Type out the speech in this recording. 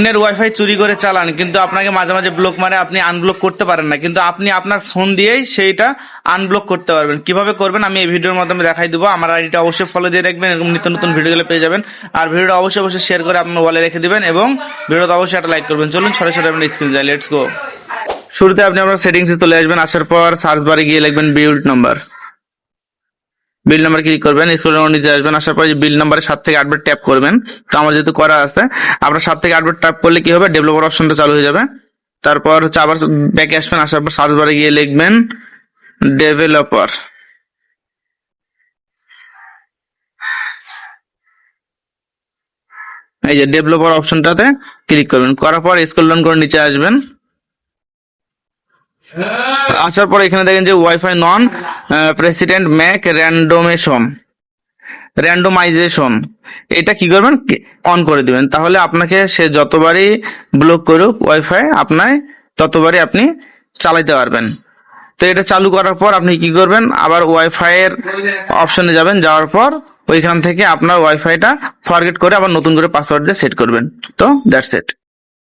অন্যের ওয়াইফাই চুরি করে চালান, কিন্তু আপনাকে মাঝে মাঝে ব্লক মারে, আপনি আনব্লক করতে পারেন না, কিন্তু আপনি আপনার ফোন দিয়েই সেইটা আনব্লক করতে পারবেন। কিভাবে করবেন আমি এই ভিডিওর মাধ্যমে দেখাই দেবো। আমার আইডিটা অবশ্যই ফলো দিয়ে রাখবেন, এরকম নিত্য নতুন ভিডিওগুলো পেয়ে যাবেন। আর ভিডিওটা অবশ্যই অবশ্যই শেয়ার করে আপনার ওয়ালে রেখে দিবেন এবং ভিডিওটা অবশ্যই একটা লাইক করবেন। চলুন সরাসরি আপনার স্ক্রিন যাই, লেটস গো। শুরুতে আপনি আপনার সেটিংসে চলে আসবেন, আসার পর সার্চ বারে গিয়ে লিখবেন বিল্ড নাম্বার। বিল নাম্বার ক্লিক করবেন, স্ক্রল নিচে আসবেন, আসার পর বিল নাম্বারে 7 থেকে 8 বার ট্যাপ করবেন। তো আমার যেহেতু করা আছে, আপনার 7 থেকে 8 বার ট্যাপ করলে কি হবে, ডেভেলপার অপশনটা চালু হয়ে যাবে। তারপর হচ্ছে আবার ব্যাকে আসবেন, আসার পর সার্চ বারে গিয়ে লিখবেন ডেভেলপার। এই যে ডেভেলপার অপশনটাতে ক্লিক করবেন, করার পর স্ক্রল ডাউন করে নিচে আসবেন। আসার পর এখানে দেখেন যে ওয়াইফাই নন প্রেসিডেন্ট ম্যাক র্যান্ডমাইজেশন, এটা কি করবেন, অন করে দিবেন। তাহলে আপনাকে সে যতবারই ব্লক করুক ওয়াইফাই আপনার, ততবারই আপনি চালাইতে পারবেন। তো এটা চালু করার পর আপনি কি করবেন, আবার ওয়াইফাই এর অপশনে যাবেন, যাওয়ার পর ওইখান থেকে আপনার ওয়াইফাইটা ফরগেট করে আবার নতুন করে পাসওয়ার্ড দিয়ে সেট করবেন। তো দ্যাটস ইট।